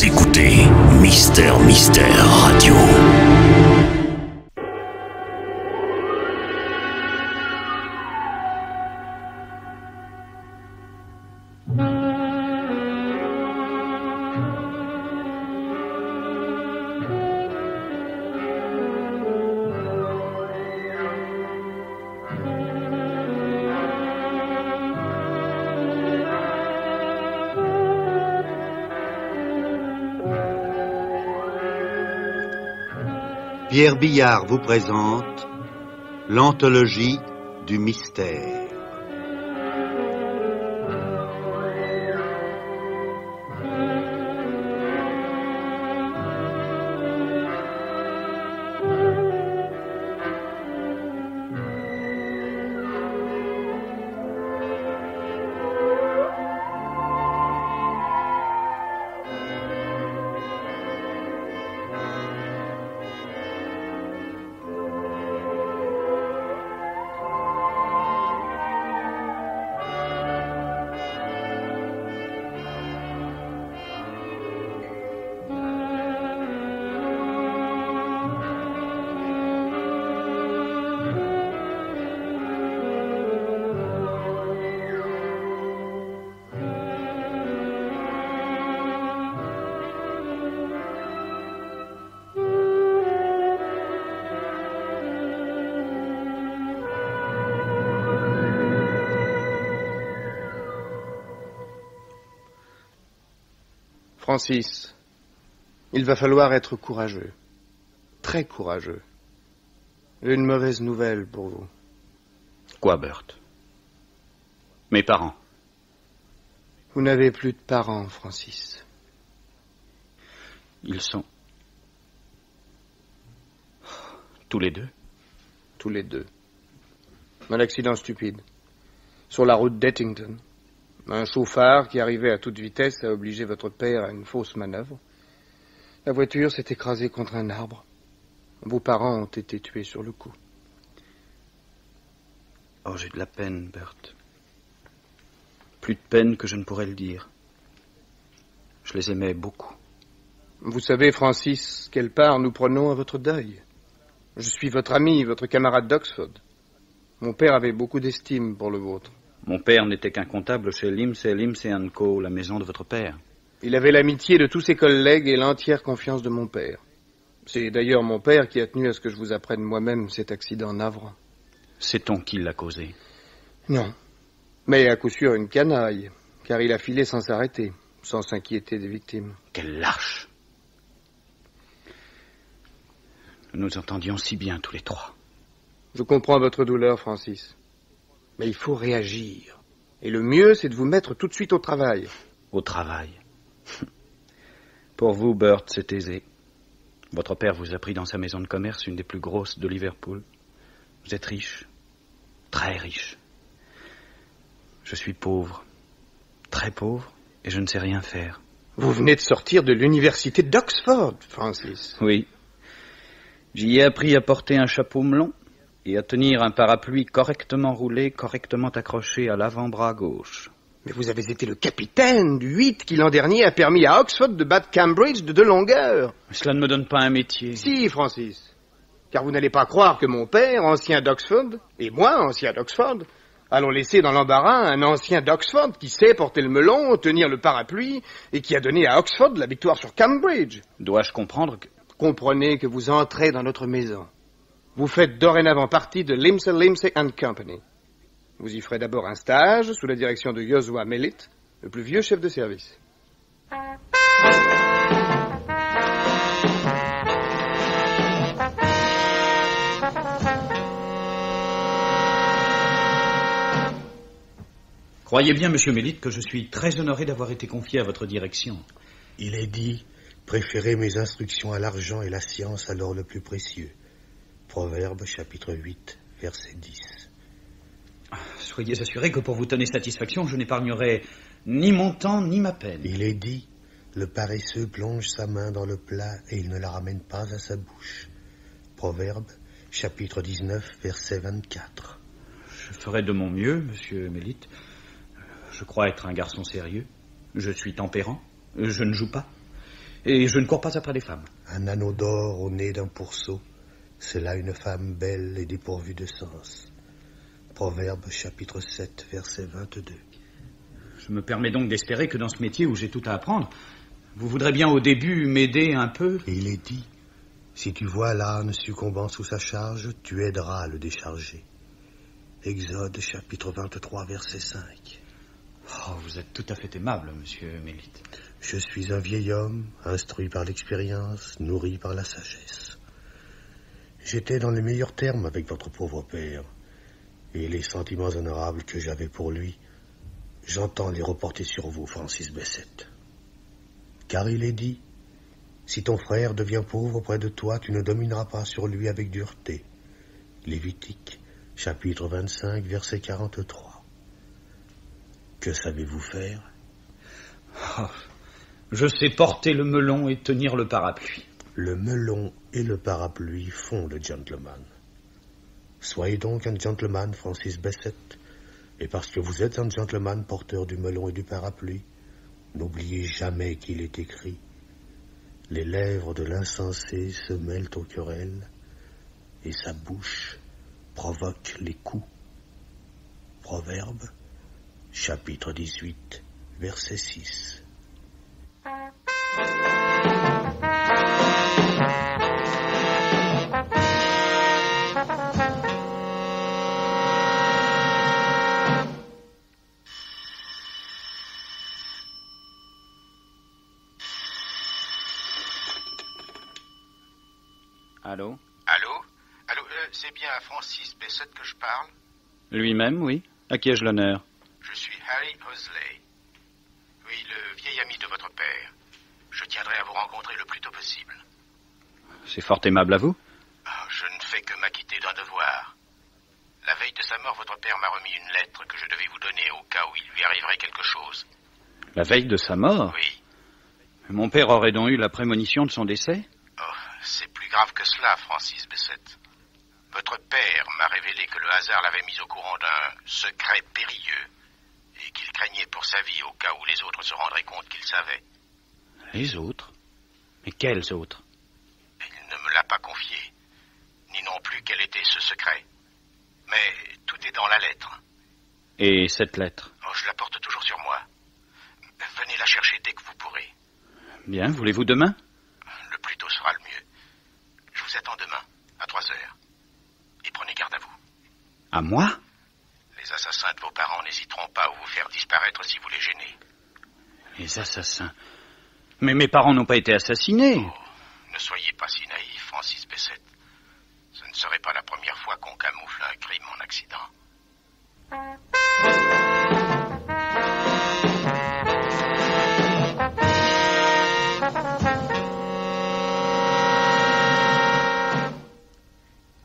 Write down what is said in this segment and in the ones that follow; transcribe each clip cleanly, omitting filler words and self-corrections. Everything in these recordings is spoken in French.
Vous écoutez Mister Radio. Pierre Billard vous présente l'anthologie du mystère. Francis, il va falloir être courageux, très courageux. J'ai une mauvaise nouvelle pour vous. Quoi, Bert? Mes parents. Vous n'avez plus de parents, Francis. Ils sont... tous les deux? Tous les deux. Un accident stupide. Sur la route d'Ettington. Un chauffard qui arrivait à toute vitesse a obligé votre père à une fausse manœuvre. La voiture s'est écrasée contre un arbre. Vos parents ont été tués sur le coup. Oh, j'ai de la peine, Bert. Plus de peine que je ne pourrais le dire. Je les aimais beaucoup. Vous savez, Francis, quelle part nous prenons à votre deuil. Je suis votre ami, votre camarade d'Oxford. Mon père avait beaucoup d'estime pour le vôtre. Mon père n'était qu'un comptable chez Limsey & Co., la maison de votre père. Il avait l'amitié de tous ses collègues et l'entière confiance de mon père. C'est d'ailleurs mon père qui a tenu à ce que je vous apprenne moi-même cet accident navrant. Sait-on qui l'a causé? Non. Mais à coup sûr une canaille, car il a filé sans s'arrêter, sans s'inquiéter des victimes. Quel lâche! Nous nous entendions si bien tous les trois. Je comprends votre douleur, Francis. Mais il faut réagir. Et le mieux, c'est de vous mettre tout de suite au travail. Au travail. Pour vous, Bert, c'est aisé. Votre père vous a pris dans sa maison de commerce, une des plus grosses de Liverpool. Vous êtes riche. Très riche. Je suis pauvre. Très pauvre. Et je ne sais rien faire. Vous venez de sortir de l'université d'Oxford, Francis. Oui. J'y ai appris à porter un chapeau melon et à tenir un parapluie correctement roulé, correctement accroché à l'avant-bras gauche. Mais vous avez été le capitaine du 8 qui l'an dernier a permis à Oxford de battre Cambridge de 2 longueurs. Cela ne me donne pas un métier. Si, Francis. Car vous n'allez pas croire que mon père, ancien d'Oxford, et moi, ancien d'Oxford, allons laisser dans l'embarras un ancien d'Oxford qui sait porter le melon, tenir le parapluie, et qui a donné à Oxford la victoire sur Cambridge. Dois-je comprendre que... Comprenez que vous entrez dans notre maison. Vous faites dorénavant partie de Limsey & Company. Vous y ferez d'abord un stage sous la direction de Joshua Mellitt, le plus vieux chef de service. Croyez bien, monsieur Mellitt, que je suis très honoré d'avoir été confié à votre direction. Il est dit, préférez mes instructions à l'argent et la science à l'or le plus précieux. Proverbe, chapitre 8, verset 10. Soyez assuré que pour vous donner satisfaction, je n'épargnerai ni mon temps ni ma peine. Il est dit, le paresseux plonge sa main dans le plat et il ne la ramène pas à sa bouche. Proverbe, chapitre 19, verset 24. Je ferai de mon mieux, monsieur Mellitt. Je crois être un garçon sérieux. Je suis tempérant. Je ne joue pas. Et je ne cours pas après les femmes. Un anneau d'or au nez d'un pourceau, c'est là une femme belle et dépourvue de sens. Proverbe chapitre 7, verset 22. Je me permets donc d'espérer que dans ce métier où j'ai tout à apprendre, vous voudrez bien au début m'aider un peu. Et il est dit, si tu vois l'âne succombant sous sa charge, tu aideras à le décharger. Exode chapitre 23, verset 5. Oh, vous êtes tout à fait aimable, monsieur Mélite. Je suis un vieil homme, instruit par l'expérience, nourri par la sagesse. J'étais dans les meilleurs termes avec votre pauvre père, et les sentiments honorables que j'avais pour lui, j'entends les reporter sur vous, Francis Bessette. Car il est dit, si ton frère devient pauvre près de toi, tu ne domineras pas sur lui avec dureté. Lévitique, chapitre 25, verset 43. Que savez-vous faire? Oh, je sais porter le melon et tenir le parapluie. Le melon et le parapluie font le gentleman. Soyez donc un gentleman, Francis Bessette, et parce que vous êtes un gentleman porteur du melon et du parapluie, n'oubliez jamais qu'il est écrit « Les lèvres de l'insensé se mêlent aux querelles, et sa bouche provoque les coups. » Proverbe, chapitre 18, verset 6. Allô? Allô, c'est bien à Francis Bessette que je parle? Lui-même, oui. À qui ai-je l'honneur? Je suis Harry Hosley. Oui, le vieil ami de votre père. Je tiendrai à vous rencontrer le plus tôt possible. C'est fort aimable à vous. Oh, je ne fais que m'acquitter d'un devoir. La veille de sa mort, votre père m'a remis une lettre que je devais vous donner au cas où il lui arriverait quelque chose. La veille de sa mort? Oui. Mon père aurait donc eu la prémonition de son décès? Oh, c'est plus grave que cela, Francis Bessette. Votre père m'a révélé que le hasard l'avait mis au courant d'un secret périlleux et qu'il craignait pour sa vie au cas où les autres se rendraient compte qu'il savait. Les autres? Mais quels autres? Il ne me l'a pas confié, ni non plus quel était ce secret. Mais tout est dans la lettre. Et cette lettre? Oh, je la porte toujours sur moi. Venez la chercher dès que vous pourrez. Bien, voulez-vous demain? Le plus tôt sera le mieux. Je vous attends demain, à 3 heures. Et prenez garde à vous. À moi? Les assassins de vos parents n'hésiteront pas à vous faire disparaître si vous les gênez. Les assassins? Mais mes parents n'ont pas été assassinés. Oh, ne soyez pas si naïf, Francis Bessette. Ce ne serait pas la première fois qu'on camoufle un crime en accident.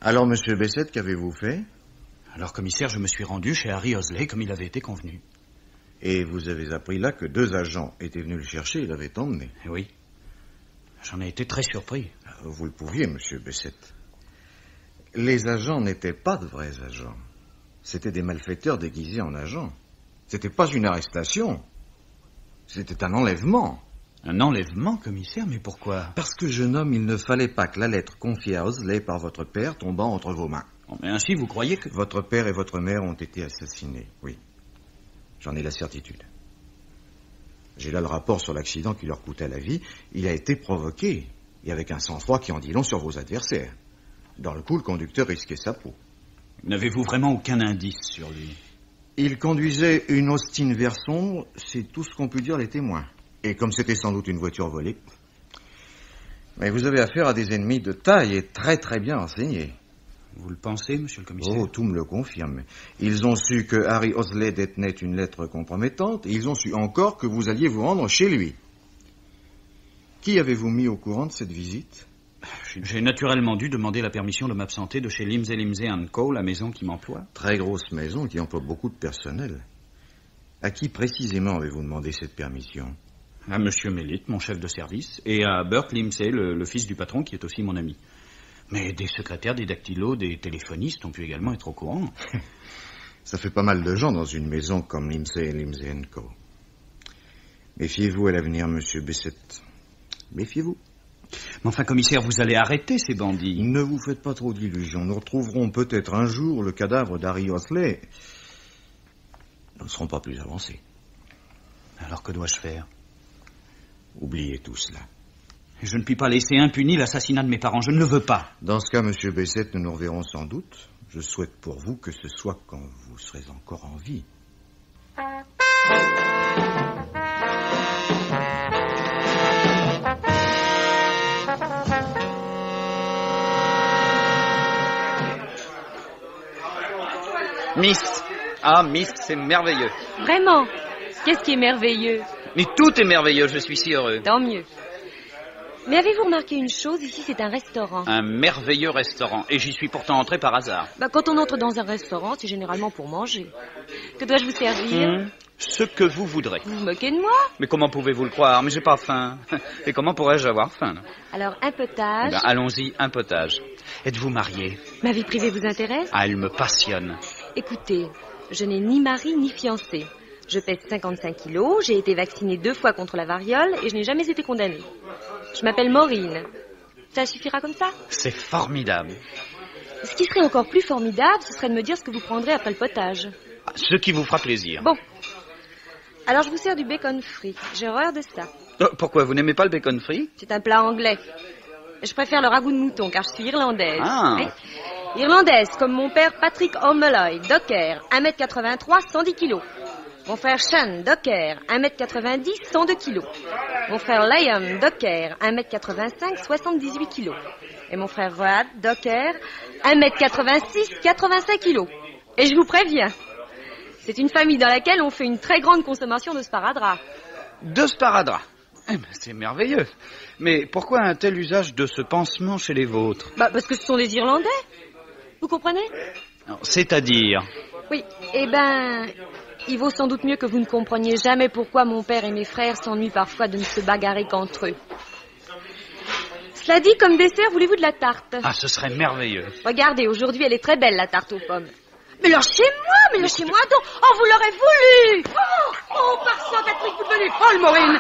Alors, monsieur Bessette, qu'avez-vous fait? Alors, commissaire, je me suis rendu chez Harry Hosley comme il avait été convenu. Et vous avez appris là que 2 agents étaient venus le chercher et l'avaient emmené. Oui. J'en ai été très surpris. Vous le pouviez, monsieur Bessette. Les agents n'étaient pas de vrais agents. C'étaient des malfaiteurs déguisés en agents. C'était pas une arrestation. C'était un enlèvement. Un enlèvement, commissaire? Mais pourquoi? Parce que, jeune homme, il ne fallait pas que la lettre confiée à Hosley par votre père tombât entre vos mains. Oh, mais ainsi, vous croyez que... Votre père et votre mère ont été assassinés, oui. J'en ai la certitude. J'ai là le rapport sur l'accident qui leur coûta la vie. Il a été provoqué, et avec un sang-froid qui en dit long sur vos adversaires. Dans le coup, le conducteur risquait sa peau. N'avez-vous vraiment aucun indice sur lui? Il conduisait une Austin vert sombre, c'est tout ce qu'ont pu dire les témoins. Et comme c'était sans doute une voiture volée. Mais vous avez affaire à des ennemis de taille et très très bien renseignés. Vous le pensez, monsieur le commissaire? Oh, tout me le confirme. Ils ont su que Harry Hosley détenait une lettre compromettante, et ils ont su encore que vous alliez vous rendre chez lui. Qui avez-vous mis au courant de cette visite? J'ai naturellement dû demander la permission de m'absenter de chez Limsey Co., la maison qui m'emploie. Très grosse maison qui emploie beaucoup de personnel. À qui précisément avez-vous demandé cette permission? À monsieur Mélite, mon chef de service, et à Burt Limsey, le fils du patron, qui est aussi mon ami. Mais des secrétaires, des dactylos, des téléphonistes ont pu également être au courant. Ça fait pas mal de gens dans une maison comme Limsey Co. Méfiez-vous à l'avenir, monsieur Bessette. Méfiez-vous. Mais enfin, commissaire, vous allez arrêter ces bandits. Ne vous faites pas trop d'illusions. Nous retrouverons peut-être un jour le cadavre d'Harry Osley. Nous ne serons pas plus avancés. Alors que dois-je faire? Oubliez tout cela. Je ne puis pas laisser impuni l'assassinat de mes parents. Je ne le veux pas. Dans ce cas, monsieur Bessette, nous nous reverrons sans doute. Je souhaite pour vous que ce soit quand vous serez encore en vie. Miss. Ah, Miss, c'est merveilleux. Vraiment? Qu'est-ce qui est merveilleux? Mais tout est merveilleux, je suis si heureux. Tant mieux. Mais avez-vous remarqué une chose? Ici, c'est un restaurant. Un merveilleux restaurant. Et j'y suis pourtant entré par hasard. Quand on entre dans un restaurant, c'est généralement pour manger. Que dois-je vous servir? Ce que vous voudrez. Vous vous moquez de moi? Mais comment pouvez-vous le croire? Mais j'ai pas faim. Et comment pourrais-je avoir faim? Alors, un potage. Allons-y, un potage. Êtes-vous marié? Ma vie privée vous intéresse? Ah, elle me passionne. Écoutez, je n'ai ni mari ni fiancé. Je pèse 55 kilos, j'ai été vaccinée 2 fois contre la variole et je n'ai jamais été condamnée. Je m'appelle Maureen. Ça suffira comme ça? C'est formidable. Ce qui serait encore plus formidable, ce serait de me dire ce que vous prendrez après le potage. Ce qui vous fera plaisir. Bon. Alors je vous sers du bacon frit. J'ai horreur de ça. Pourquoi, vous n'aimez pas le bacon frit? C'est un plat anglais. Je préfère le ragoût de mouton car je suis irlandaise. Ah. Oui. Irlandaise, comme mon père Patrick O'Malley, docker, 1m83, 110 kilos. Mon frère Sean, docker, 1m90, 102 kilos. Mon frère Liam, docker, 1m85, 78 kilos. Et mon frère Rod, docker, 1m86, 85 kilos. Et je vous préviens, c'est une famille dans laquelle on fait une très grande consommation de sparadrap. De sparadrap? C'est merveilleux. Mais pourquoi un tel usage de ce pansement chez les vôtres? Parce que ce sont des Irlandais. Vous comprenez? C'est-à-dire? Oui, il vaut sans doute mieux que vous ne compreniez jamais pourquoi mon père et mes frères s'ennuient parfois de ne se bagarrer qu'entre eux. Cela dit, comme dessert, voulez-vous de la tarte? Ah, ce serait merveilleux. Regardez, aujourd'hui, elle est très belle, la tarte aux pommes. Mais lâchez-moi donc. Oh, vous l'aurez voulu. Oh, par Saint-Patrick, vous devenez folle, Maureen.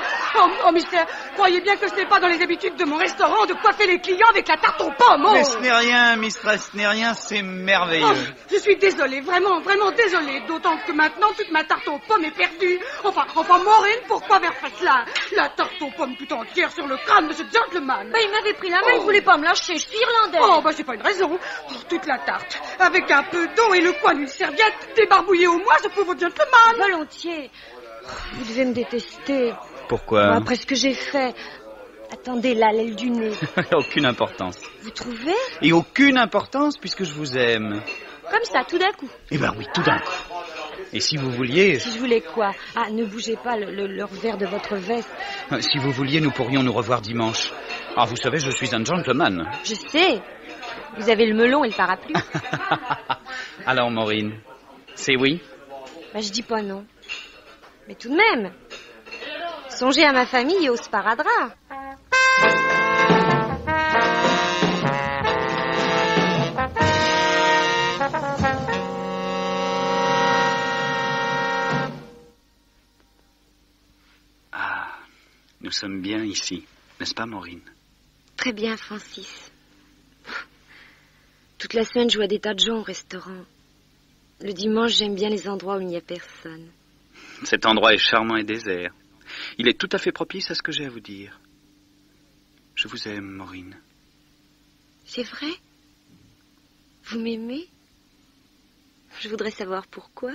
Oh, mystère, croyez bien que ce n'est pas dans les habitudes de mon restaurant de coiffer les clients avec la tarte aux pommes. Mais ce n'est rien, mistress, ce n'est rien, c'est merveilleux. Oh, je suis désolée, vraiment désolée. D'autant que maintenant, toute ma tarte aux pommes est perdue. Enfin, Maureen, pourquoi avoir fait cela? La tarte aux pommes tout entière sur le crâne de ce gentleman. Il m'avait pris la main, il voulait pas me lâcher, je suis irlandaise. Oh, c'est pas une raison. Toute la tarte, avec un peu d'eau et le coin d'une serviette, débarbouillée au moins, ce pauvre gentleman. Volontiers. Vous devez me détester. Pourquoi? Après ce que j'ai fait. Attendez, là, l'aile du nez. Aucune importance. Vous trouvez? Et aucune importance puisque je vous aime. Comme ça, tout d'un coup. Eh ben oui, tout d'un coup. Et si vous vouliez... Si je voulais quoi? Ah, ne bougez pas le revers de votre veste. Si vous vouliez, nous pourrions nous revoir dimanche. Ah, vous savez, je suis un gentleman. Je sais. Vous avez le melon et le parapluie. Alors, Maureen, c'est oui? Je dis pas non. Mais tout de même, songez à ma famille et au sparadrap. Ah, nous sommes bien ici, n'est-ce pas, Maureen? Très bien, Francis. Toute la semaine, je vois des tas de gens au restaurant. Le dimanche, j'aime bien les endroits où il n'y a personne. Cet endroit est charmant et désert. Il est tout à fait propice à ce que j'ai à vous dire. Je vous aime, Maureen. C'est vrai? Vous m'aimez? Je voudrais savoir pourquoi.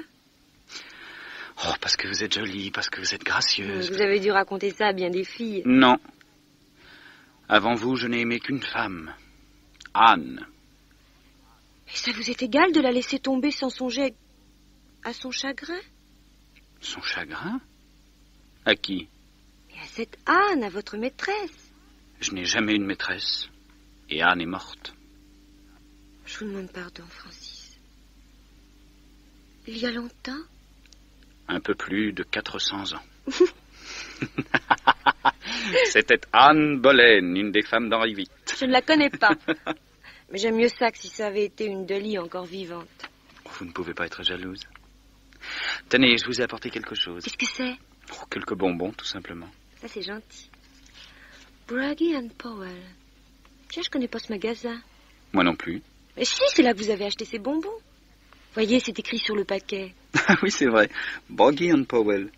Oh, parce que vous êtes jolie, parce que vous êtes gracieuse. Vous avez dû raconter ça à bien des filles. Non. Avant vous, je n'ai aimé qu'une femme. Anne. Et ça vous est égal de la laisser tomber sans songer à son chagrin? Son chagrin? À qui? Et à cette Anne, à votre maîtresse. Je n'ai jamais eu de maîtresse. Et Anne est morte. Je vous demande pardon, Francis. Il y a longtemps? Un peu plus de 400 ans. C'était Anne Boleyn, une des femmes d'Henri VIII. Je ne la connais pas. Mais j'aime mieux ça que si ça avait été une Dolly encore vivante. Vous ne pouvez pas être jalouse. Tenez, je vous ai apporté quelque chose. Qu'est-ce que c'est? Quelques bonbons, tout simplement. Ça, c'est gentil. Braggy and Powell. Tiens, je connais pas ce magasin. Moi non plus. Mais si, c'est là que vous avez acheté ces bonbons. Voyez, c'est écrit sur le paquet. Ah oui, c'est vrai. Braggy and Powell.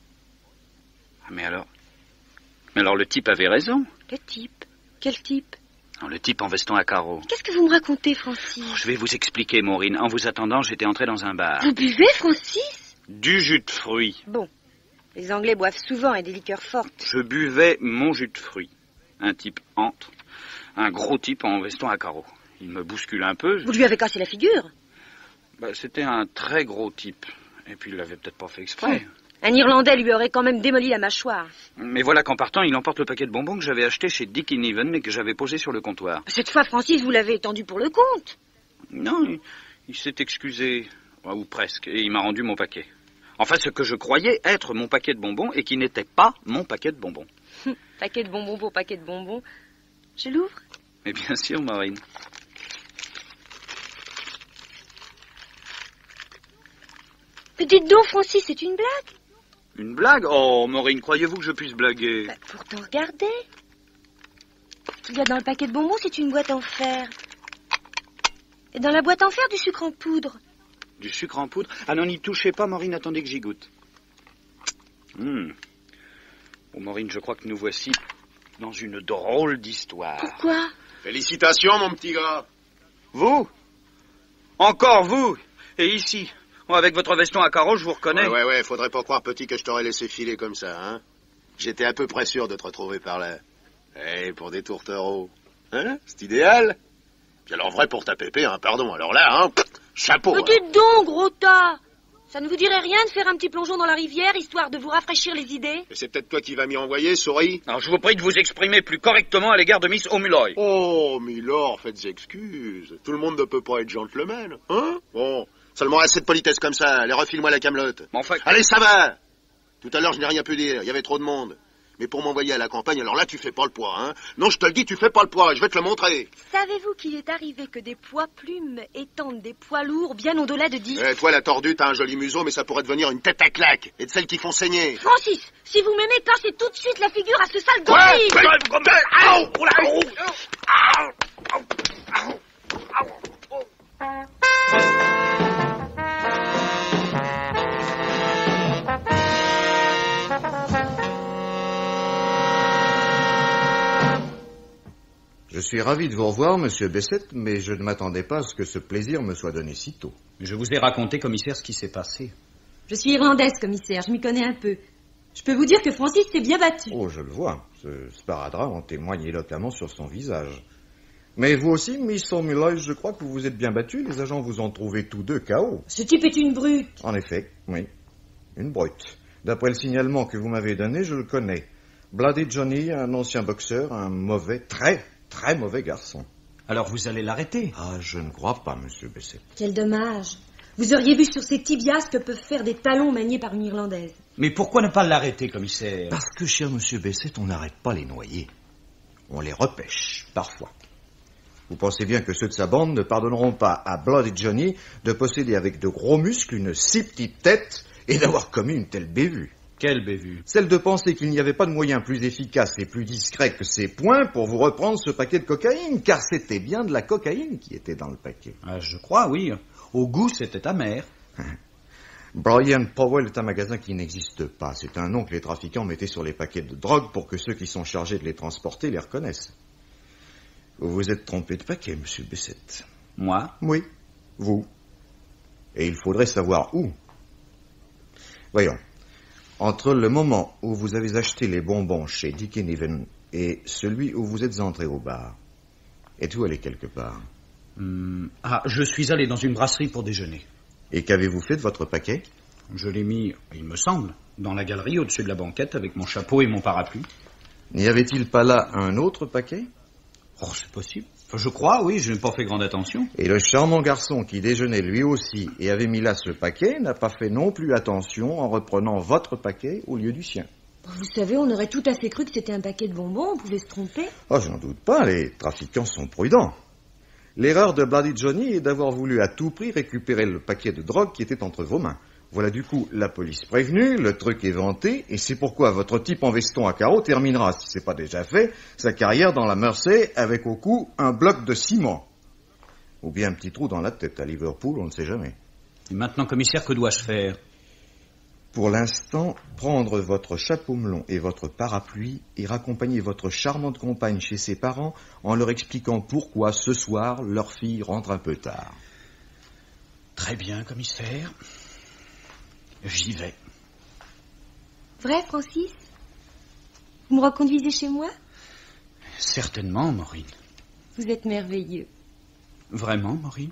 Ah, mais alors le type avait raison. Le type? Quel type? Non, le type en veston à carreaux. Qu'est-ce que vous me racontez, Francis? Je vais vous expliquer, Maureen. En vous attendant, j'étais entré dans un bar. Vous buvez, Francis? Du jus de fruits. Bon. Les Anglais boivent souvent et des liqueurs fortes. Je buvais mon jus de fruits. Un type entre. Un gros type en veston à carreaux. Il me bouscule un peu. Vous lui avez cassé la figure? C'était un très gros type. Et puis il l'avait peut-être pas fait exprès. Un Irlandais lui aurait quand même démoli la mâchoire. Mais voilà qu'en partant, il emporte le paquet de bonbons que j'avais acheté chez Dick Even et que j'avais posé sur le comptoir. Cette fois, Francis, vous l'avez étendu pour le compte. Non, il s'est excusé. Ou presque. Et il m'a rendu mon paquet. Enfin, ce que je croyais être mon paquet de bonbons et qui n'était pas mon paquet de bonbons. Paquet de bonbons pour paquet de bonbons. Je l'ouvre? Mais bien sûr, Maureen. Mais dites donc, Francis, c'est une blague? Une blague? Oh, Maureen, croyez-vous que je puisse blaguer? Pourtant, regardez. Ce qu'il y a dans le paquet de bonbons, c'est une boîte en fer. Et dans la boîte en fer, du sucre en poudre. Du sucre en poudre? Ah non, n'y touchez pas, Maureen, attendez que j'y goûte. Bon, Maureen, je crois que nous voici dans une drôle d'histoire. Pourquoi? Félicitations, mon petit gars. Vous? Encore vous? Et ici? Avec votre veston à carreaux, je vous reconnais. Ouais, faudrait pas croire, petit, que je t'aurais laissé filer comme ça, hein. J'étais à peu près sûr de te retrouver par là. Pour des tourtereaux. Hein? C'est idéal. Puis alors, vrai pour ta pépé, hein, pardon. Alors là, hein, chapeau. Mais dites donc, gros tas. Ça ne vous dirait rien de faire un petit plongeon dans la rivière, histoire de vous rafraîchir les idées? Et c'est peut-être toi qui vas m'y envoyer, souris. Alors, je vous prie de vous exprimer plus correctement à l'égard de Miss O'Mulloy. Oh, Milord, faites excuses. Tout le monde ne peut pas être gentleman, hein? Bon, seulement assez de politesse comme ça. Allez, refile-moi la camelote. Enfin... Allez, ça va. Tout à l'heure, je n'ai rien pu dire. Il y avait trop de monde. Mais pour m'envoyer à la campagne, alors là, tu fais pas le poids, hein? Non, je te le dis, tu fais pas le poids, et je vais te le montrer. Savez-vous qu'il est arrivé que des poids plumes étendent des poids lourds bien au-delà de 10? Toi, la tordue, t'as un joli museau, mais ça pourrait devenir une tête à claque. Et de celles qui font saigner. Francis, si vous m'aimez, cassez tout de suite la figure à ce sale gorille. Je suis ravi de vous revoir, monsieur Bessette, mais je ne m'attendais pas à ce que ce plaisir me soit donné si tôt. Je vous ai raconté, commissaire, ce qui s'est passé. Je suis irlandaise, commissaire, je m'y connais un peu. Je peux vous dire que Francis s'est bien battu. Oh, je le vois. Ce sparadrap en témoigne éloquemment sur son visage. Mais vous aussi, Miss O'Mulloy, je crois que vous vous êtes bien battu. Les agents vous ont trouvé tous deux KO. Ce type est une brute. En effet, oui. Une brute. D'après le signalement que vous m'avez donné, je le connais. Bloody Johnny, un ancien boxeur, un mauvais, très mauvais garçon. Alors vous allez l'arrêter? Ah, je ne crois pas, monsieur Bessette. Quel dommage. Vous auriez vu sur ses tibias ce que peuvent faire des talons maniés par une Irlandaise. Mais pourquoi ne pas l'arrêter, commissaire? Parce que, cher monsieur Bessette, on n'arrête pas les noyés. On les repêche, parfois. Vous pensez bien que ceux de sa bande ne pardonneront pas à Bloody Johnny de posséder avec de gros muscles une si petite tête et d'avoir commis une telle bévue. Quelle bévue? Celle de penser qu'il n'y avait pas de moyen plus efficace et plus discret que ces poings pour vous reprendre ce paquet de cocaïne, car c'était bien de la cocaïne qui était dans le paquet. Ah, je crois, oui. Au goût, c'était amer. Brian Powell est un magasin qui n'existe pas. C'est un nom que les trafiquants mettaient sur les paquets de drogue pour que ceux qui sont chargés de les transporter les reconnaissent. Vous vous êtes trompé de paquet, monsieur Bessette. Moi? Oui, vous. Et il faudrait savoir où. Voyons. Entre le moment où vous avez acheté les bonbons chez Dick Even et celui où vous êtes entré au bar, êtes-vous allé quelque part? Je suis allé dans une brasserie pour déjeuner. Et qu'avez-vous fait de votre paquet? Je l'ai mis, il me semble, dans la galerie au-dessus de la banquette avec mon chapeau et mon parapluie. N'y avait-il pas là un autre paquet? Oh, c'est possible. Je crois, oui, je n'ai pas fait grande attention. Et le charmant garçon qui déjeunait lui aussi et avait mis là ce paquet n'a pas fait non plus attention en reprenant votre paquet au lieu du sien. Vous savez, on aurait tout à fait cru que c'était un paquet de bonbons, on pouvait se tromper. Oh, j'en doute pas, les trafiquants sont prudents. L'erreur de Bloody Johnny est d'avoir voulu à tout prix récupérer le paquet de drogue qui était entre vos mains. Voilà du coup la police prévenue, le truc est vanté, et c'est pourquoi votre type en veston à carreaux terminera, si c'est pas déjà fait, sa carrière dans la Mersey avec au cou un bloc de ciment. Ou bien un petit trou dans la tête à Liverpool, on ne sait jamais. Et maintenant, commissaire, que dois-je faire? Pour l'instant, prendre votre chapeau melon et votre parapluie et raccompagner votre charmante compagne chez ses parents en leur expliquant pourquoi ce soir leur fille rentre un peu tard. Très bien, commissaire. J'y vais. Vrai, Francis? Vous me reconduisez chez moi? Certainement, Maureen. Vous êtes merveilleux. Vraiment, Maureen?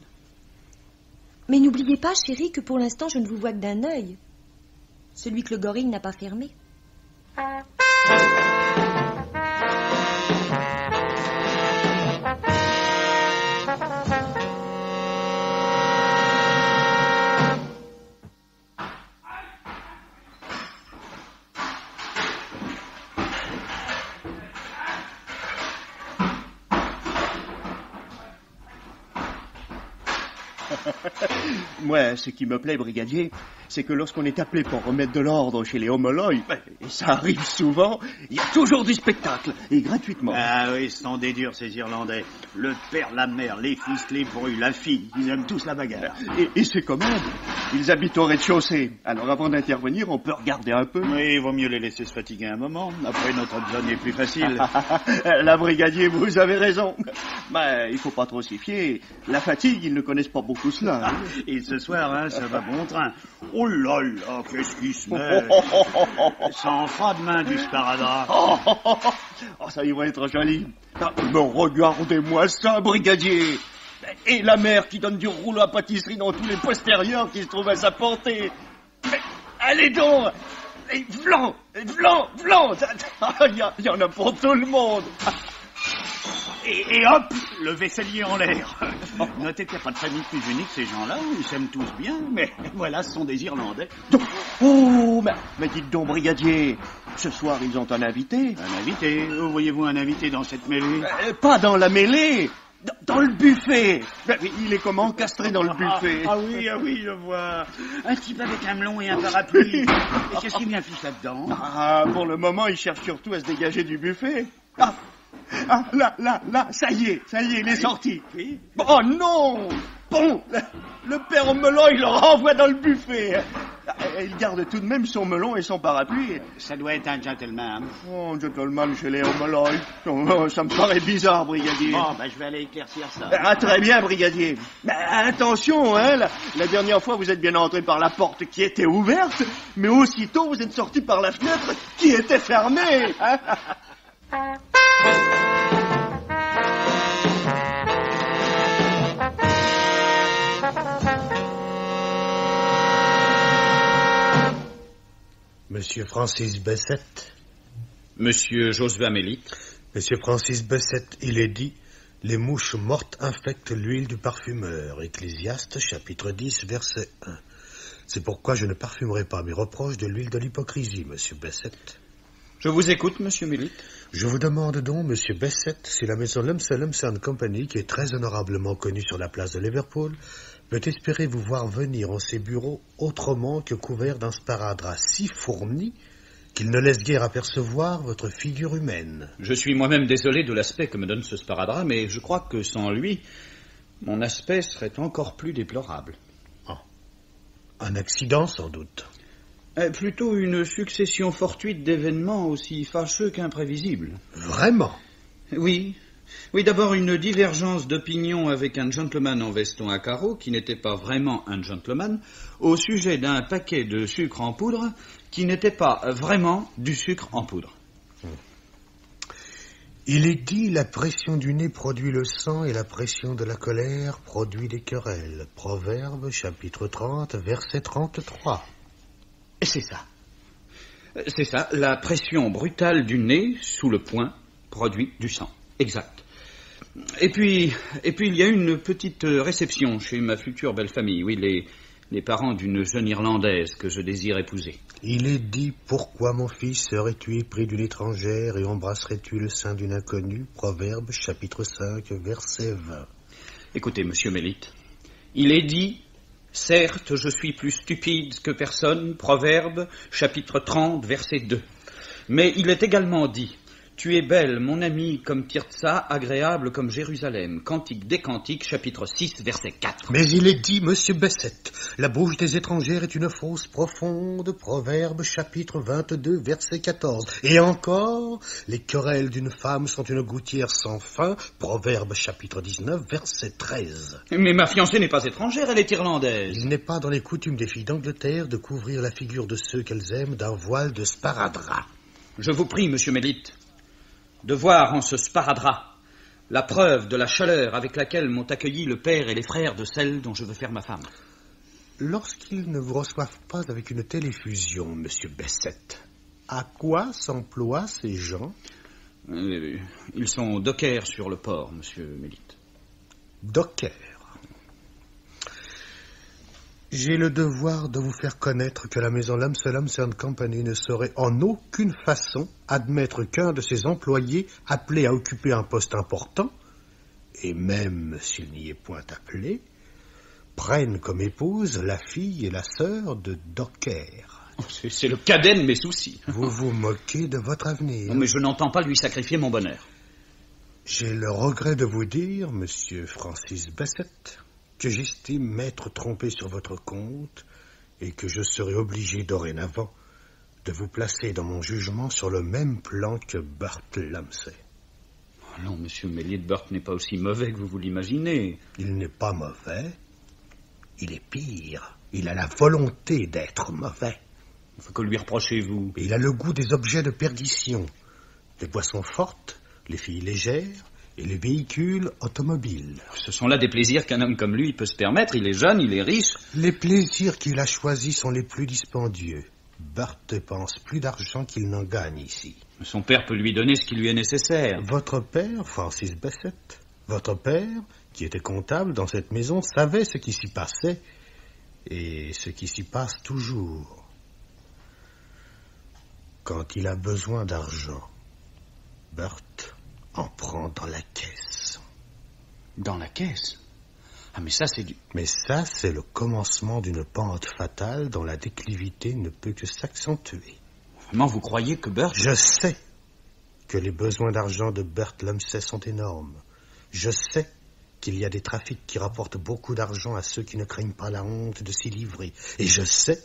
Mais n'oubliez pas, chérie, que pour l'instant, je ne vous vois que d'un œil. Celui que le gorille n'a pas fermé. Moi, ce qui me plaît, brigadier, c'est que lorsqu'on est appelé pour remettre de l'ordre chez les Homoloy, et ça arrive souvent, il y a toujours du spectacle, et gratuitement. Ah oui, ce sont des durs, ces Irlandais. Le père, la mère, les fils, les brus, la fille, ils aiment tous la bagarre. Et c'est commode. Ils habitent au rez-de-chaussée. Alors avant d'intervenir, on peut regarder un peu. Oui, il vaut mieux les laisser se fatiguer un moment. Après, notre zone est plus facile. La brigadier, vous avez raison. Il faut pas trop s'y fier. La fatigue, ils ne connaissent pas beaucoup cela. Hein. Et ce soir, hein, ça va bon train. Oh là là, qu'est-ce qui se met. Ça en fera demain du sparadrap. Ça, il va être joli. Mais regardez-moi ça, brigadier. Et la mère qui donne du rouleau à pâtisserie dans tous les postérieurs qui se trouvent à sa portée. Mais allez donc. Et vlan. Il y en a pour tout le monde. Et hop, le vaisselier en l'air. Notez qu'il n'y a pas de famille plus unique, ces gens-là. Ils s'aiment tous bien, mais voilà, ce sont des Irlandais. Mais dites donc, brigadier, ce soir, ils ont un invité. Un invité? Où voyez-vous un invité dans cette mêlée? Pas dans la mêlée, dans le buffet. Il est comment, encastré dans le buffet? Ah oui, je vois. Un type avec un melon et un parapluie. Et qu'est-ce qu'il vient fiche là-dedans? Pour le moment, il cherche surtout à se dégager du buffet. Là, ça y est, il est sorti. Oui. Oh non! Bon, le père Meloy le renvoie dans le buffet. Il garde tout de même son melon et son parapluie. Ça doit être un gentleman. Oh, un gentleman chez les Meloy. Ça me paraît bizarre, brigadier. Bon, je vais aller éclaircir ça. Très bien, brigadier. Mais attention, hein, la dernière fois, vous êtes bien entré par la porte qui était ouverte, mais aussitôt, vous êtes sorti par la fenêtre qui était fermée. Monsieur Francis Bessette. Monsieur Josué Mélite. Monsieur Francis Bessette, il est dit, les mouches mortes infectent l'huile du parfumeur. Ecclésiaste, chapitre 10, verset 1. C'est pourquoi je ne parfumerai pas mes reproches de l'huile de l'hypocrisie, monsieur Bessette. Je vous écoute, monsieur Mélite. Je vous demande donc, monsieur Bessette, si la maison Lumsden Company, qui est très honorablement connue sur la place de Liverpool, peut espérer vous voir venir en ses bureaux autrement que couvert d'un sparadrap si fourni qu'il ne laisse guère apercevoir votre figure humaine. Je suis moi-même désolé de l'aspect que me donne ce sparadrap, mais je crois que sans lui, mon aspect serait encore plus déplorable. Un accident, sans doute. Plutôt une succession fortuite d'événements aussi fâcheux qu'imprévisibles. Vraiment? Oui, d'abord une divergence d'opinion avec un gentleman en veston à carreaux, qui n'était pas vraiment un gentleman, au sujet d'un paquet de sucre en poudre, qui n'était pas vraiment du sucre en poudre. Il est dit, la pression du nez produit le sang et la pression de la colère produit des querelles. Proverbe, chapitre 30, verset 33. C'est ça. C'est ça, la pression brutale du nez sous le poing produit du sang. Exact. Et puis il y a une petite réception chez ma future belle famille. Oui, les parents d'une jeune Irlandaise que je désire épouser. Il est dit, pourquoi mon fils serais-tu épris d'une étrangère et embrasserais-tu le sein d'une inconnue? Proverbe, chapitre 5, verset 20. Écoutez, monsieur Mélite, il est dit, Certes, je suis plus stupide que personne, Proverbe, chapitre 30, verset 2. Mais il est également dit, tu es belle, mon ami, comme Tirzah, agréable comme Jérusalem. Cantique des Cantiques, chapitre 6, verset 4. Mais il est dit, monsieur Bessette, la bouche des étrangères est une fosse profonde, Proverbe, chapitre 22, verset 14. Et encore, les querelles d'une femme sont une gouttière sans fin, Proverbe, chapitre 19, verset 13. Mais ma fiancée n'est pas étrangère, elle est irlandaise. Il n'est pas dans les coutumes des filles d'Angleterre de couvrir la figure de ceux qu'elles aiment d'un voile de sparadrap. Je vous prie, monsieur Mélite, de voir en ce sparadrap la preuve de la chaleur avec laquelle m'ont accueilli le père et les frères de celle dont je veux faire ma femme. Lorsqu'ils ne vous reçoivent pas avec une telle effusion, monsieur Bessette, à quoi s'emploient ces gens? Ils sont dockers sur le port, monsieur Mélite. Dockers. J'ai le devoir de vous faire connaître que la maison Lumsden Company ne saurait en aucune façon admettre qu'un de ses employés appelé à occuper un poste important, et même s'il n'y est point appelé, prenne comme épouse la fille et la sœur de Docker. C'est le cadet de mes soucis. Vous vous moquez de votre avenir. Non, mais je n'entends pas lui sacrifier mon bonheur. J'ai le regret de vous dire, monsieur Francis Bessette, que j'estime m'être trompé sur votre compte et que je serai obligé dorénavant de vous placer dans mon jugement sur le même plan que Burt Lumsey. Oh non, monsieur Mélite, Burt n'est pas aussi mauvais que vous l'imaginez. Il n'est pas mauvais. Il est pire. Il a la volonté d'être mauvais. Que lui reprochez-vous? Il a le goût des objets de perdition. Les boissons fortes, les filles légères, et les véhicules automobiles. Ce sont là des plaisirs qu'un homme comme lui peut se permettre. Il est jeune, il est riche. Les plaisirs qu'il a choisis sont les plus dispendieux. Burt dépense plus d'argent qu'il n'en gagne ici. Son père peut lui donner ce qui lui est nécessaire. Votre père, Francis Bessette, votre père, qui était comptable dans cette maison, savait ce qui s'y passait et ce qui s'y passe toujours. Quand il a besoin d'argent, Burt en prend dans la caisse. Dans la caisse? Ah, mais ça, c'est du... Mais ça, c'est le commencement d'une pente fatale dont la déclivité ne peut que s'accentuer. Vraiment, vous croyez que Burt... Je sais que les besoins d'argent de Burt Lumsey sont énormes. Je sais qu'il y a des trafics qui rapportent beaucoup d'argent à ceux qui ne craignent pas la honte de s'y livrer. Et je sais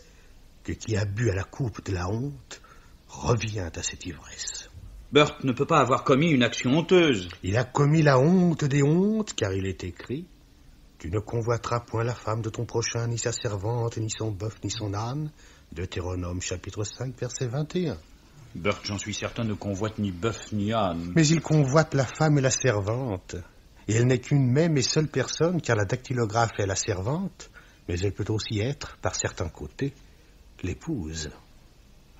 que qui a bu à la coupe de la honte revient à cette ivresse. Burt ne peut pas avoir commis une action honteuse. Il a commis la honte des hontes, car il est écrit « Tu ne convoiteras point la femme de ton prochain, ni sa servante, ni son bœuf, ni son âne. » Deutéronome, chapitre 5, verset 21. Burt, j'en suis certain, ne convoite ni bœuf, ni âne. Mais il convoite la femme et la servante. Et elle n'est qu'une même et seule personne, car la dactylographe est la servante, mais elle peut aussi être, par certains côtés, l'épouse.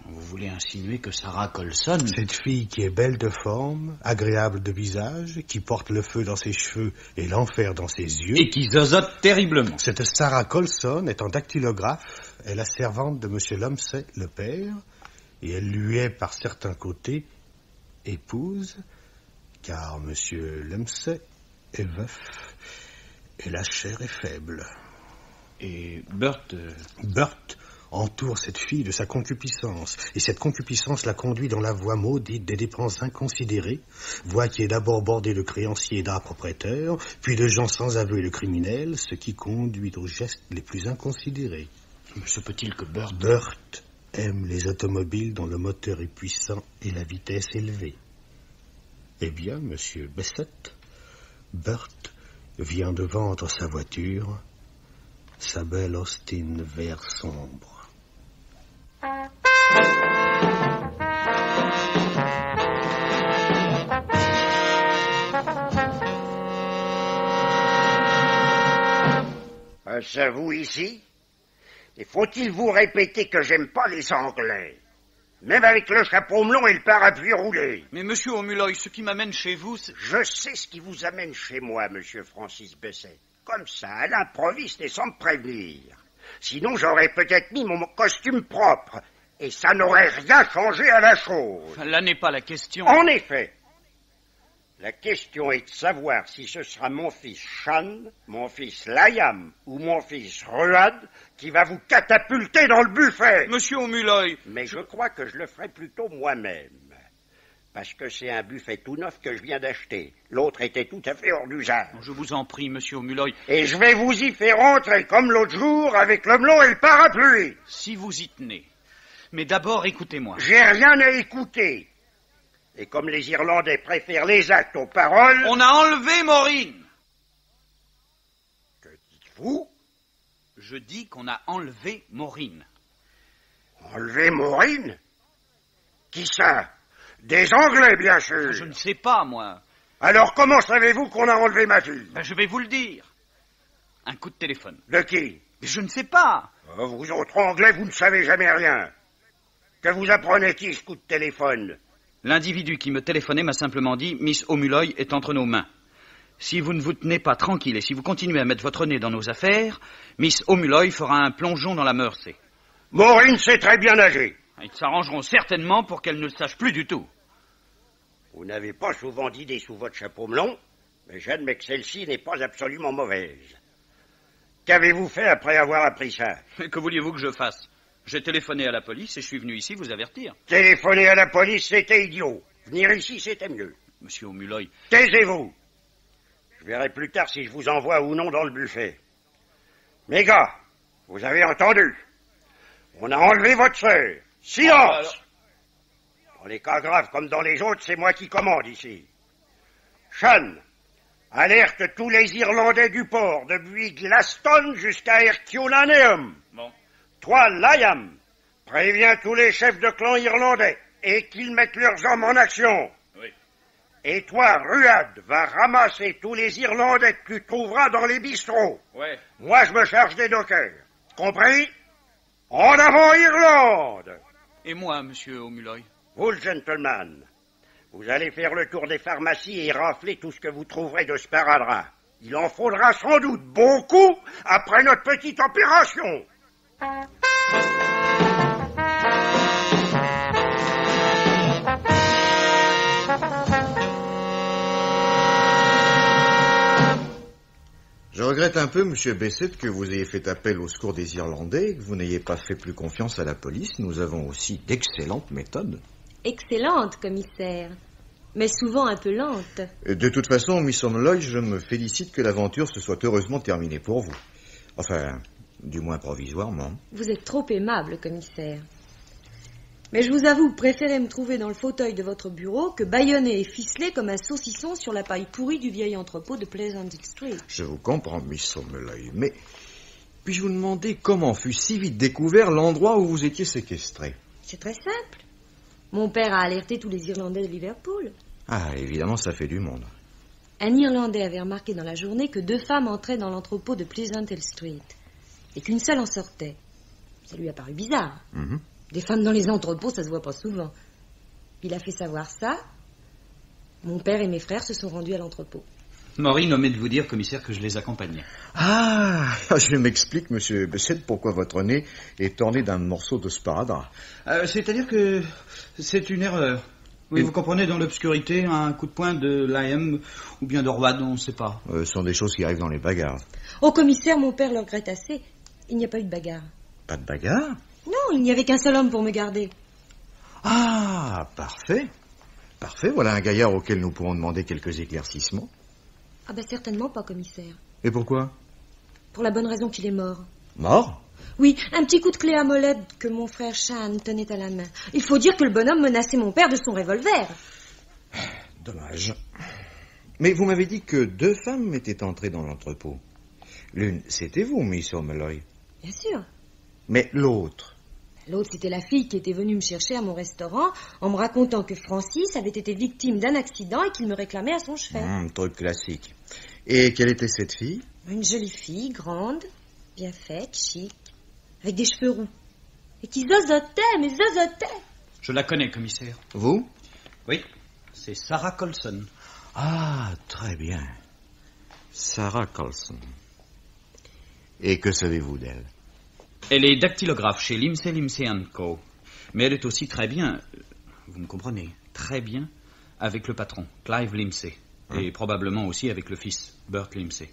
Vous voulez insinuer que Sarah Colson... Cette fille qui est belle de forme, agréable de visage, qui porte le feu dans ses cheveux et l'enfer dans ses yeux... Et qui zozote terriblement. Cette Sarah Colson, étant dactylographe, est la servante de M. Lumsey, le père, et elle lui est, par certains côtés, épouse, car M. Lumsey est veuf, et la chair est faible. Et Burt... Burt entoure cette fille de sa concupiscence, et cette concupiscence la conduit dans la voie maudite des dépenses inconsidérées, voie qui est d'abord bordée de créanciers et d'âpres prêteurs, puis de gens sans aveu et de criminels, ce qui conduit aux gestes les plus inconsidérés. Mais se peut-il que Burt aime les automobiles dont le moteur est puissant et la vitesse élevée? Eh bien, monsieur Bessette, Burt vient de vendre sa voiture, sa belle Austin vert sombre. C'est vous ici? Et faut-il vous répéter que j'aime pas les Anglais? Même avec le chapeau melon et le parapluie roulé. Mais monsieur O'Mulloy, ce qui m'amène chez vous, c'est... Je sais ce qui vous amène chez moi, monsieur Francis Bessette. Comme ça, à l'improviste et sans me prévenir. Sinon, j'aurais peut-être mis mon costume propre. Et ça n'aurait rien changé à la chose. Là n'est pas la question. En effet. La question est de savoir si ce sera mon fils Shan, mon fils Liam ou mon fils Ruad qui va vous catapulter dans le buffet. Monsieur O'Mulloy. Mais je crois que je le ferai plutôt moi-même. Parce que c'est un buffet tout neuf que je viens d'acheter. L'autre était tout à fait hors d'usage. Je vous en prie, monsieur O'Mulloy. Et je vais vous y faire entrer comme l'autre jour avec le melon et le parapluie. Si vous y tenez. Mais d'abord, écoutez-moi. J'ai rien à écouter. Et comme les Irlandais préfèrent les actes aux paroles... On a enlevé Maureen. Que dites-vous? Je dis qu'on a enlevé Maureen. Enlevé Maureen? Qui ça? Des Anglais, bien sûr. Je ne sais pas, moi. Alors comment savez-vous qu'on a enlevé ma fille? Je vais vous le dire. Un coup de téléphone. De qui? Je ne sais pas. Oh, vous autres Anglais, vous ne savez jamais rien. Que vous apprenez-il ce coup de téléphone? L'individu qui me téléphonait m'a simplement dit « Miss O'Mulloy est entre nos mains. Si vous ne vous tenez pas tranquille et si vous continuez à mettre votre nez dans nos affaires, Miss O'Mulloy fera un plongeon dans la Mersey. » Maureen sait très bien nager. Ils s'arrangeront certainement pour qu'elle ne le sache plus du tout. Vous n'avez pas souvent d'idées sous votre chapeau melon, mais j'admets que celle-ci n'est pas absolument mauvaise. Qu'avez-vous fait après avoir appris ça? Que vouliez-vous que je fasse? J'ai téléphoné à la police et je suis venu ici vous avertir. Téléphoner à la police, c'était idiot. Venir ici, c'était mieux. Monsieur O'Mulloy... Taisez-vous. Je verrai plus tard si je vous envoie ou non dans le buffet. Mes gars, vous avez entendu? On a enlevé votre sœur. Silence! Dans les cas graves comme dans les autres, c'est moi qui commande ici. Sean, alerte tous les Irlandais du port, depuis Glaston jusqu'à Herculaneum. Bon. Toi, Liam, préviens tous les chefs de clan irlandais et qu'ils mettent leurs hommes en action. Oui. Et toi, Ruad, va ramasser tous les Irlandais que tu trouveras dans les bistrots. Ouais. Moi, je me charge des dockers. Compris? En avant, Irlande! Et moi, monsieur O'Mulloy? Vous, le gentleman, vous allez faire le tour des pharmacies et rafler tout ce que vous trouverez de sparadrap. Il en faudra sans doute beaucoup après notre petite opération. Je regrette un peu, monsieur Bessette, que vous ayez fait appel au secours des Irlandais et que vous n'ayez pas fait plus confiance à la police. Nous avons aussi d'excellentes méthodes. Excellente, commissaire, mais souvent un peu lente. De toute façon, Miss O'Mulloy, je me félicite que l'aventure se soit heureusement terminée pour vous. Enfin, du moins provisoirement. Vous êtes trop aimable, commissaire. Mais je vous avoue préférer me trouver dans le fauteuil de votre bureau que bâillonné et ficelé comme un saucisson sur la paille pourrie du vieil entrepôt de Pleasant Street. Je vous comprends, Miss O'Mulloy, mais puis-je vous demander comment fut si vite découvert l'endroit où vous étiez séquestré? C'est très simple. Mon père a alerté tous les Irlandais de Liverpool. Ah, évidemment, ça fait du monde. Un Irlandais avait remarqué dans la journée que 2 femmes entraient dans l'entrepôt de Pleasant Street et qu'une seule en sortait. Ça lui a paru bizarre. Mm-hmm. Des femmes dans les entrepôts, ça se voit pas souvent. Il a fait savoir ça. Mon père et mes frères se sont rendus à l'entrepôt. Maureen omet de vous dire, commissaire, que je les accompagnais. Ah, je m'explique, monsieur Bessette, pourquoi votre nez est orné d'un morceau de sparadrap. C'est-à-dire que c'est une erreur. Oui, vous comprenez, dans l'obscurité, un coup de poing de Liam ou bien de Ruad, on ne sait pas. Ce sont des choses qui arrivent dans les bagarres. Oh, commissaire, mon père le regrette assez. Il n'y a pas eu de bagarre. Pas de bagarre? Non, il n'y avait qu'un seul homme pour me garder. Ah, parfait. Parfait, voilà un gaillard auquel nous pourrons demander quelques éclaircissements. Ah ben certainement pas, commissaire. Et pourquoi? Pour la bonne raison qu'il est mort. Mort? Oui, un petit coup de clé à molette que mon frère Sean tenait à la main. Il faut dire que le bonhomme menaçait mon père de son revolver. Dommage. Mais vous m'avez dit que 2 femmes étaient entrées dans l'entrepôt. L'une, c'était vous, Miss O'Mulloy. Bien sûr. Mais l'autre? L'autre, c'était la fille qui était venue me chercher à mon restaurant en me racontant que Francis avait été victime d'un accident et qu'il me réclamait à son chevet. Truc classique. Et quelle était cette fille? Une jolie fille, grande, bien faite, chic, avec des cheveux roux. Et qui zozotait, mais zozotait. Je la connais, commissaire. Vous? Oui, c'est Sarah Colson. Ah, très bien. Sarah Colson. Et que savez-vous d'elle? Elle est dactylographe chez Limsey Co. Mais elle est aussi très bien, vous me comprenez, très bien avec le patron, Clive Limsey. Et probablement aussi avec le fils, Burt Limsey.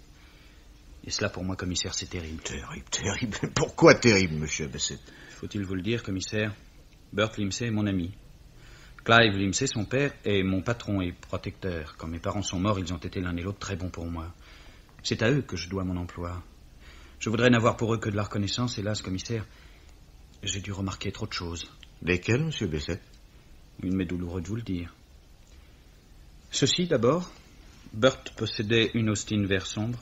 Et cela, pour moi, commissaire, c'est terrible. Terrible, terrible. Pourquoi terrible, monsieur Bessette? Faut-il vous le dire, commissaire? Burt Limsey est mon ami. Clive Limsey, son père, est mon patron et protecteur. Quand mes parents sont morts, ils ont été l'un et l'autre très bons pour moi. C'est à eux que je dois mon emploi. Je voudrais n'avoir pour eux que de la reconnaissance, hélas, commissaire. J'ai dû remarquer trop de choses. Lesquelles, monsieur Bessette? Il m'est douloureux de vous le dire. Ceci, d'abord. Burt possédait une Austin vert sombre.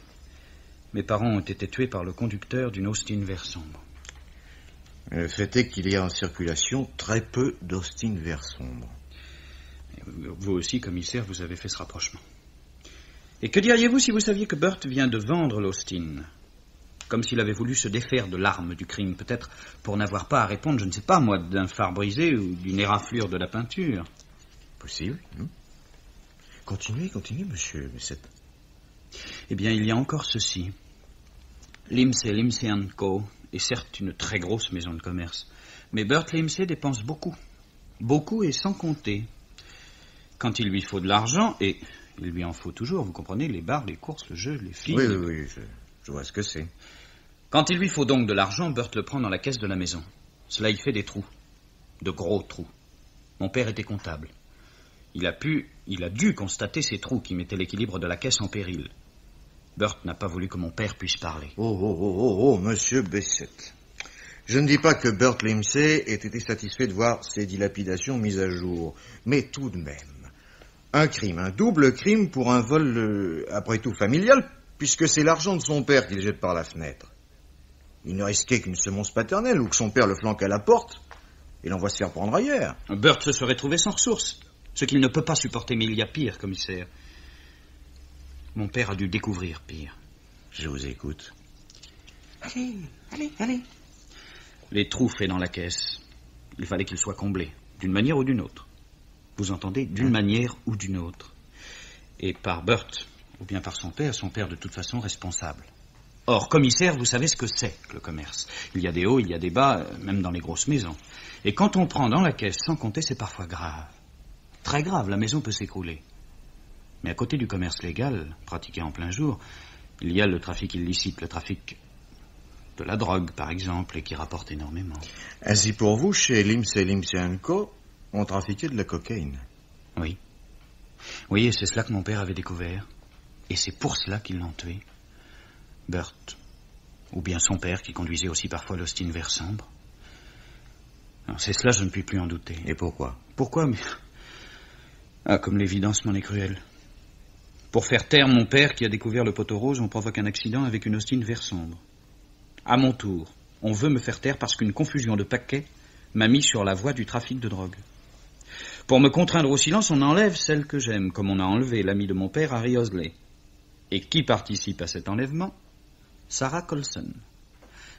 Mes parents ont été tués par le conducteur d'une Austin vert sombre. Le fait est qu'il y a en circulation très peu d'Austin vert sombre. Vous aussi, commissaire, vous avez fait ce rapprochement. Et que diriez-vous si vous saviez que Burt vient de vendre l'Austin? Comme s'il avait voulu se défaire de l'arme du crime, peut-être pour n'avoir pas à répondre, je ne sais pas moi, d'un phare brisé ou d'une éraflure de la peinture. Possible. Continuez, monsieur Bessette. Eh bien, il y a encore ceci. Limsey & Co. est certes une très grosse maison de commerce, mais Burt Limsey dépense beaucoup. Beaucoup et sans compter. Quand il lui faut de l'argent, et il lui en faut toujours, vous comprenez, les bars, les courses, le jeu, les filles... Oui, je vois ce que c'est. Quand il lui faut donc de l'argent, Burt le prend dans la caisse de la maison. Cela y fait des trous. De gros trous. Mon père était comptable. Il a dû constater ces trous qui mettaient l'équilibre de la caisse en péril. Burt n'a pas voulu que mon père puisse parler. Oh, monsieur Bessette. Je ne dis pas que Burt Limsey ait été satisfait de voir ses dilapidations mises à jour. Mais tout de même, un crime, un double crime pour un vol, après tout, familial, puisque c'est l'argent de son père qu'il jette par la fenêtre. Il ne risquait qu'une semonce paternelle ou que son père le flanque à la porte et l'envoie se faire prendre ailleurs. Burt se serait trouvé sans ressources, ce qu'il ne peut pas supporter, mais il y a pire, commissaire. Mon père a dû découvrir pire. Je vous écoute. Allez. Les trous faits dans la caisse, il fallait qu'ils soient comblés, d'une manière ou d'une autre. Vous entendez, d'une manière ou d'une autre. Et par Burt, ou bien par son père de toute façon responsable. Or, commissaire, vous savez ce que c'est que le commerce. Il y a des hauts, il y a des bas, même dans les grosses maisons. Et quand on prend dans la caisse sans compter, c'est parfois grave. Très grave, la maison peut s'écrouler. Mais à côté du commerce légal, pratiqué en plein jour, il y a le trafic illicite, le trafic de la drogue, par exemple, et qui rapporte énormément. Ainsi pour vous, chez Limsey & Co., on trafiquait de la cocaïne. Oui. Oui, et c'est cela que mon père avait découvert. Et c'est pour cela qu'ils l'ont tué. Burt. Ou bien son père, qui conduisait aussi parfois l'Austin vert sombre. C'est cela, je ne puis plus en douter. Et pourquoi? Pourquoi, mais... comme l'évidence m'en est cruelle. Pour faire taire mon père qui a découvert le poteau rose, on provoque un accident avec une Austin vert sombre. À mon tour, on veut me faire taire parce qu'une confusion de paquets m'a mis sur la voie du trafic de drogue. Pour me contraindre au silence, on enlève celle que j'aime, comme on a enlevé l'ami de mon père, Harry Osley. Et qui participe à cet enlèvement? Sarah Colson.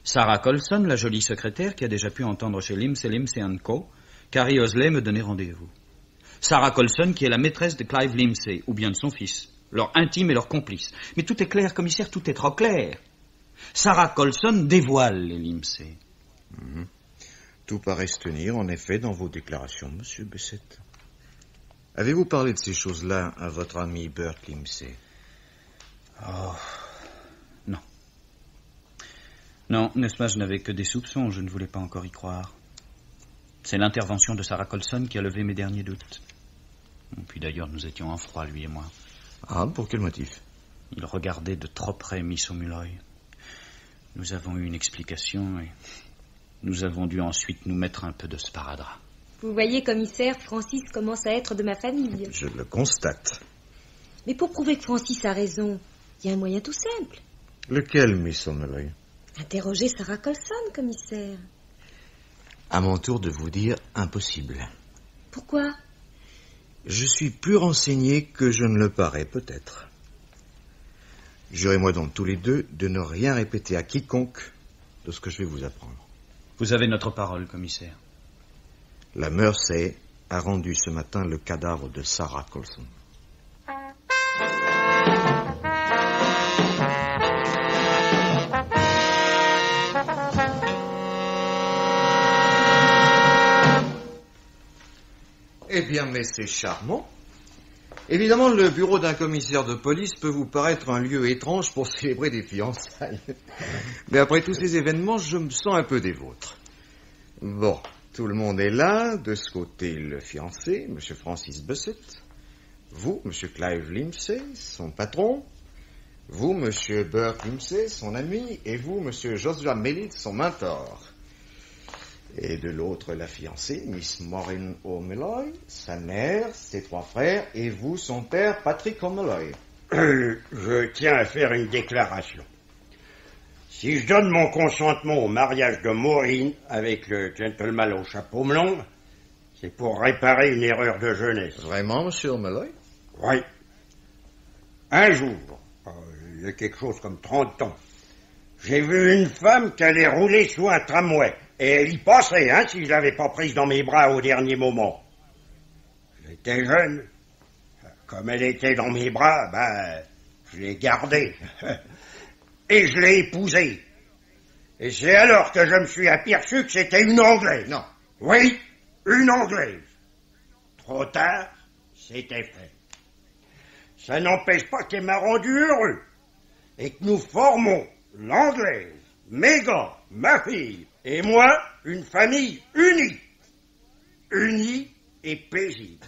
Sarah Colson, la jolie secrétaire qui a déjà pu entendre chez Limsey & Co. qu'Harry Osley me donnait rendez-vous. Sarah Colson qui est la maîtresse de Clive Limsey, ou bien de son fils, leur intime et leur complice. Mais tout est clair, commissaire, tout est trop clair. Sarah Colson dévoile les Limsey. Tout paraît se tenir, en effet, dans vos déclarations, monsieur Bessette. Avez-vous parlé de ces choses-là à votre ami Burt Limsey? Oh, non. Non, n'est-ce pas, je n'avais que des soupçons, je ne voulais pas encore y croire. C'est l'intervention de Sarah Colson qui a levé mes derniers doutes. Puis d'ailleurs, nous étions en froid, lui et moi. Ah, pour quel motif? Il regardait de trop près Miss O'Mulloy. Nous avons eu une explication et nous avons dû ensuite nous mettre un peu de sparadrap. Vous voyez, commissaire, Francis commence à être de ma famille. Je le constate. Mais pour prouver que Francis a raison, il y a un moyen tout simple. Lequel, Miss O'Mulloy? Interroger Sarah Colson, commissaire. À mon tour de vous dire impossible. Pourquoi? Je suis plus renseigné que je ne le parais, peut-être. Jurez-moi donc tous les deux de ne rien répéter à quiconque de ce que je vais vous apprendre. Vous avez notre parole, commissaire. La Mersey a rendu ce matin le cadavre de Sarah Colson. Eh bien, mais c'est charmant. Évidemment, le bureau d'un commissaire de police peut vous paraître un lieu étrange pour célébrer des fiançailles. Mais après tous ces événements, je me sens un peu des vôtres. Bon, tout le monde est là. De ce côté, le fiancé, M. Francis Bussett. Vous, M. Clive Limsey, son patron. Vous, M. Burt Limsey, son ami. Et vous, M. Joshua Mellett, son mentor. Et de l'autre, la fiancée, Miss Maureen O'Malloy, sa mère, ses 3 frères, et vous, son père, Patrick O'Malloy. Je tiens à faire une déclaration. Si je donne mon consentement au mariage de Maureen avec le gentleman au chapeau melon, c'est pour réparer une erreur de jeunesse. Vraiment, M. O'Malloy? Oui. Un jour, il y a quelque chose comme 30 ans, j'ai vu une femme qui allait rouler sous un tramway. Et elle y passerait, hein, si je l'avais pas prise dans mes bras au dernier moment. J'étais jeune. Comme elle était dans mes bras, je l'ai gardée. Et je l'ai épousée. Et c'est alors que je me suis aperçu que c'était une Anglaise. Non. Oui, une Anglaise. Trop tard, c'était fait. Ça n'empêche pas qu'elle m'a rendu heureux. Et que nous formons l'Anglaise, mes gars, ma fille, et moi, une famille unie. Unie et paisible.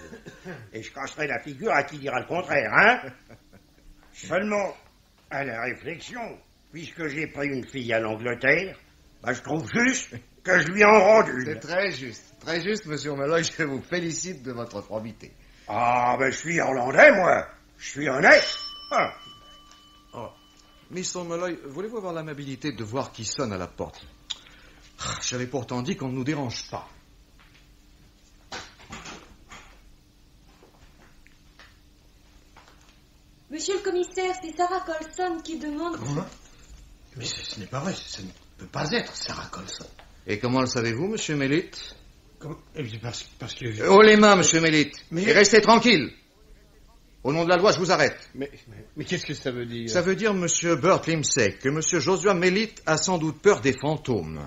Et je casserai la figure à qui dira le contraire, hein? Seulement, à la réflexion, puisque j'ai pris une fille à l'Angleterre, je trouve juste que je lui en rende une. C'est très juste, monsieur O'Malloy, je vous félicite de votre probité. Ah, je suis Irlandais, moi. Je suis honnête. Ah. Oh. Miss O'Malloy, voulez-vous avoir l'amabilité de voir qui sonne à la porte? J'avais pourtant dit qu'on ne nous dérange pas. Monsieur le commissaire, c'est Sarah Colson qui demande... Comment? Mais ce n'est pas vrai, ça ne peut pas être Sarah Colson. Et comment le savez-vous, monsieur Mellett? Parce que... Haut les mains, monsieur Mellett. Et restez tranquille. Au nom de la loi, je vous arrête. Mais qu'est-ce que ça veut dire? Ça veut dire, monsieur Burt Limsey, que monsieur Joshua Mellett a sans doute peur des fantômes.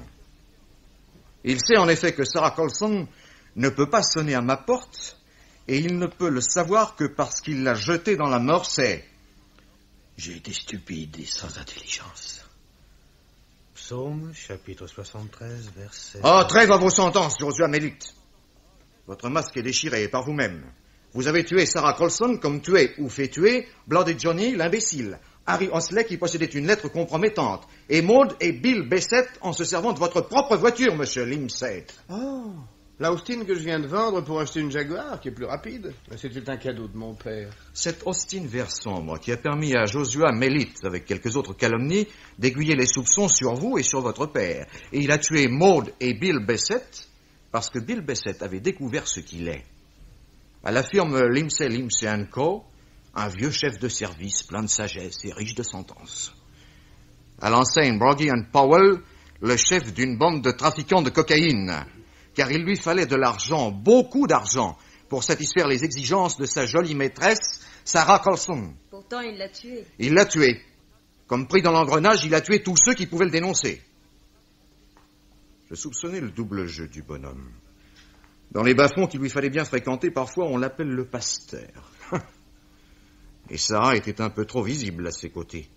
Il sait en effet que Sarah Colson ne peut pas sonner à ma porte, et il ne peut le savoir que parce qu'il l'a jetée dans la Mersey. J'ai été stupide et sans intelligence. Psaume, chapitre 73, verset... Oh, trêve à vos sentences, Joshua Mellett. Votre masque est déchiré par vous-même. Vous avez tué Sarah Colson comme tué ou fait tuer Bloody Johnny, l'imbécile, Harry Osley qui possédait une lettre compromettante, et Maud et Bill Bessett en se servant de votre propre voiture, monsieur Limsey. Oh, la Austin que je viens de vendre pour acheter une Jaguar qui est plus rapide. C'était un cadeau de mon père. Cette Austin vert sombre qui a permis à Joshua Mellett, avec quelques autres calomnies, d'aiguiller les soupçons sur vous et sur votre père. Et il a tué Maud et Bill Bessett parce que Bill Bessett avait découvert ce qu'il est. À la firme Limsey Co., un vieux chef de service plein de sagesse et riche de sentences. À l'enseigne Broggie & Powell, le chef d'une bande de trafiquants de cocaïne, car il lui fallait de l'argent, beaucoup d'argent, pour satisfaire les exigences de sa jolie maîtresse, Sarah Colson. Pourtant, il l'a tué. Il l'a tué. Comme pris dans l'engrenage, il a tué tous ceux qui pouvaient le dénoncer. Je soupçonnais le double jeu du bonhomme. Dans les bas-fonds qu'il lui fallait bien fréquenter, parfois on l'appelle le pasteur. Et Sarah était un peu trop visible à ses côtés.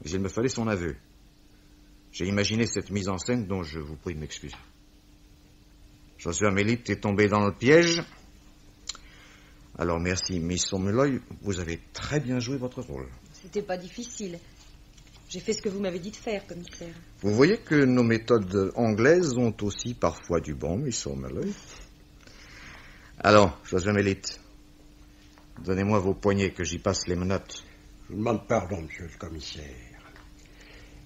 Mais il me fallait son aveu. J'ai imaginé cette mise en scène dont je vous prie de m'excuser. Joshua Mellett est tombé dans le piège. Alors merci, Miss O'Malloy, vous avez très bien joué votre rôle. C'était pas difficile. J'ai fait ce que vous m'avez dit de faire, commissaire. Vous voyez que nos méthodes anglaises ont aussi parfois du bon, Miss O'Malloy. Alors, Joshua Mellett, donnez-moi vos poignets que j'y passe les menottes. Je vous demande pardon, monsieur le commissaire.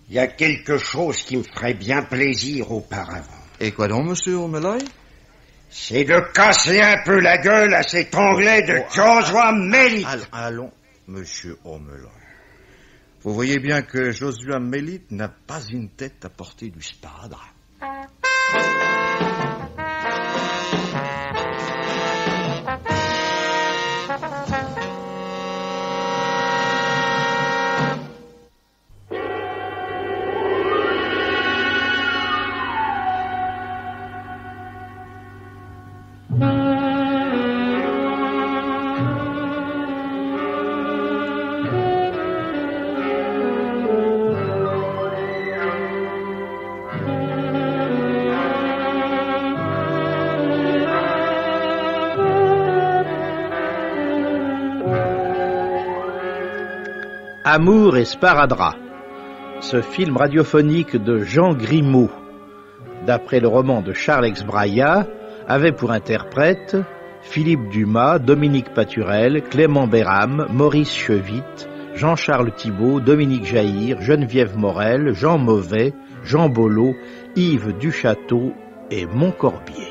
Il y a quelque chose qui me ferait bien plaisir auparavant. Et quoi donc, monsieur O'Malloy? C'est de casser un peu la gueule à cet Anglais de Joshua Mellett. Allons, monsieur O'Malloy. Vous voyez bien que Joshua Mellett n'a pas une tête à portée du spade. Amour et sparadrap. Ce film radiophonique de Jean Grimaud, d'après le roman de Charles-X Braillat, avait pour interprètes Philippe Dumas, Dominique Paturel, Clément Béram, Maurice Chevitte, Jean-Charles Thibault, Dominique Jaïr, Geneviève Morel, Jean Mauvais, Jean Bollot, Yves Duchâteau et Montcorbier.